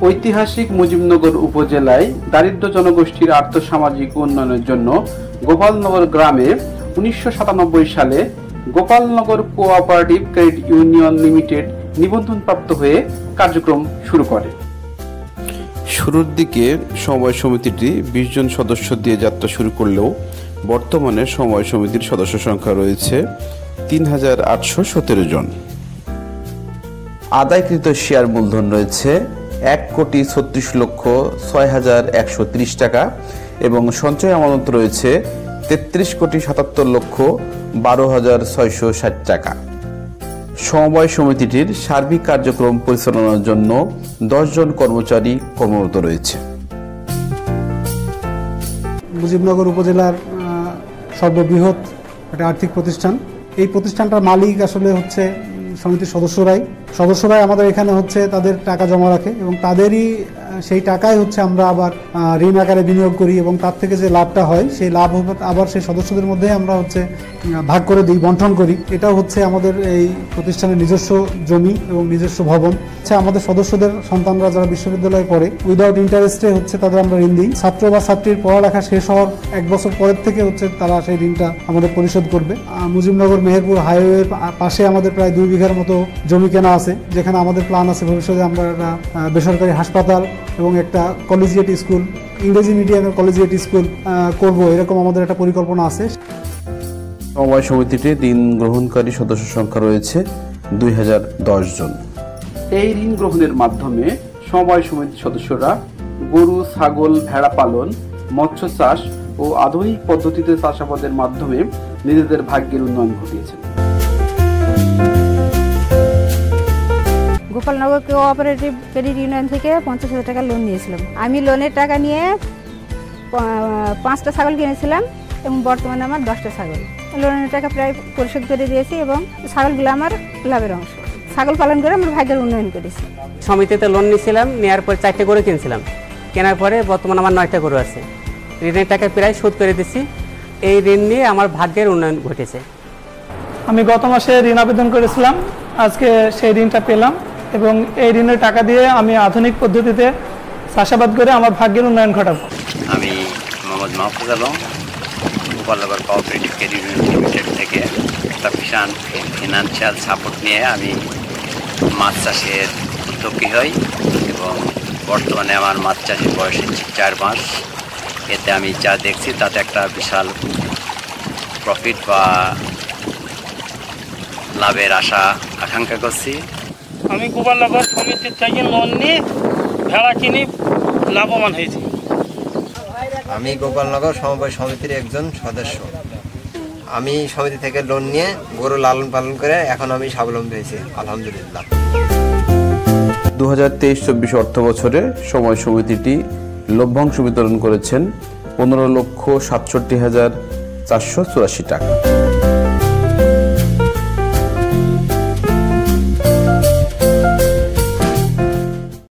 ঐতিহাসিক মুজিবনগর উপজেলায় দারিদ্র জনগোষ্ঠীর আর্থসামাজিক উন্নয়নের জন্য গোপালনগর গ্রামে 1997 সালে Gopalnagar cooperative credit union limited নিবন্ধনপ্রাপ্ত হয়ে কার্যক্রম শুরু করে। শুরুর দিকে সমবায় সমিতিটি 20 জন সদস্য দিয়ে যাত্রা শুরু করলেও বর্তমানে সমবায় সমিতির সদস্য সংখ্যা রয়েছে 3817 জন। আদায়কৃত শেয়ার মূলধন রয়েছে 1,36,06,130 টাকা এবং সঞ্চয় আমানত রয়েছে 33,77,12,660 টাকা। সমবায় সমিতিটির সার্বিক কার্যক্রম পরিচালনার জন্য 10 জন কর্মচারী কর্মরত রয়েছে। মুজিবনগর উপজেলার সর্ববৃহৎ একটা আর্থিক প্রতিষ্ঠান। এই প্রতিষ্ঠানটার মালিক আসলে হচ্ছে সমিতির সদস্যরাই আমাদের এখানে হচ্ছে তাদের টাকা জমা রাখে এবং তাদেরই সেই টাকায় হচ্ছে আমরা আবার ঋণ আকারে বিনিয়োগ করি এবং তার থেকে যে লাভটা হয় সেই লাভ আবার সেই সদস্যদের মধ্যে আমরা হচ্ছে ভাগ করে দিই, বন্টন করি। এটাও হচ্ছে আমাদের এই প্রতিষ্ঠানের নিজস্ব জমি এবং নিজস্ব ভবন। আমাদের সদস্যদের সন্তানরা যারা বিশ্ববিদ্যালয়ে পড়ে উইদাউট ইন্টারেস্টে হচ্ছে তাদের আমরা ঋণ দিই। ছাত্র বা ছাত্রীর পড়ালেখা শেষ হওয়ার 1 বছর পরের থেকে হচ্ছে তারা সেই ঋণটা আমাদের পরিশোধ করবে। মুজিবনগর মেহেরপুর হাইওয়ের পাশে আমাদের প্রায় 2 বিঘার মতো জমি কেনা আছে, যেখানে আমাদের প্ল্যান আছে ভবিষ্যতে আমরা একটা বেসরকারি হাসপাতাল এবং একটা কলেজিয়েট স্কুল, ইংরেজি মিডিয়ামের কলেজিয়েট স্কুল করব, এরকম আমাদের একটা পরিকল্পনা আছে। সমবায় সমিতিতে ঋণ গ্রহণকারী সদস্য সংখ্যা রয়েছে 2010 জন। এই ঋণ গ্রহণের মাধ্যমে সমবায় সমিতির সদস্যরা গরু, ছাগল, ভেড়া পালন, মৎস্য চাষ ও আধুনিক পদ্ধতিতে চাষাবাদের মাধ্যমে নিজেদের ভাগ্যের উন্নয়ন ঘটিয়েছে। গোপালনগর কোঅপারেটিভ ক্রেডিট ইউনিয়ন থেকে 50,000 টাকা লোন নিয়েছিলাম। আমি লোনের টাকা নিয়ে 5টা ছাগল কিনেছিলাম এবং বর্তমানে আমার 10টা ছাগল। লোনের টাকা প্রায় পরিশোধ করে দিয়েছি এবং ছাগলগুলো আমার লাভের অংশ। ছাগল পালন করে আমার ভাগ্যের উন্নয়ন করেছি। সমিতিতে লোন নিয়েছিলাম, নেওয়ার পর 4টে গরু কিনছিলাম। কেনার পরে বর্তমানে আমার 9টা গরু আছে। ঋণের টাকা প্রায় শোধ করে দিচ্ছি। এই ঋণ নিয়ে আমার ভাগ্যের উন্নয়ন ঘটেছে। আমি গত মাসে ঋণ আবেদন করেছিলাম, আজকে সেই ঋণটা পেলাম এবং এই ঋণের টাকা দিয়ে আমি আধুনিক পদ্ধতিতে চাষাবাদ করে আমার ভাগ্যের উন্নয়ন ঘটাবো। আমি Mohammad Mahfuz Alam, Gopalnagar cooperative credit union limited থেকে একটা ফিনান্সিয়াল সাপোর্ট নিয়ে আমি মাছ চাষের উদ্যোগী হই এবং বর্তমানে আমার মাছ চাষের বয়স 4 মাস। এতে আমি যা দেখছি তাতে একটা বিশাল প্রফিট বা লাভের আকাঙ্ক্ষা করছি। আমি গোপালনগর সমিতির থেকে লোন নিয়ে ভেড়া কিনে লাভবান হয়েছি। আমি গোপালনগর সমবায় সমিতির একজন সদস্য। আমি সমিতি থেকে লোন নিয়ে গরু লালন পালন করে এখন আমি স্বাবলম্বী হয়েছি, আলহামদুলিল্লাহ। 2023-24 অর্থ বছরে সমবায় সমিতিটি লভ্যাংশ বিতরণ করেছেন 15,67,484 টাকা।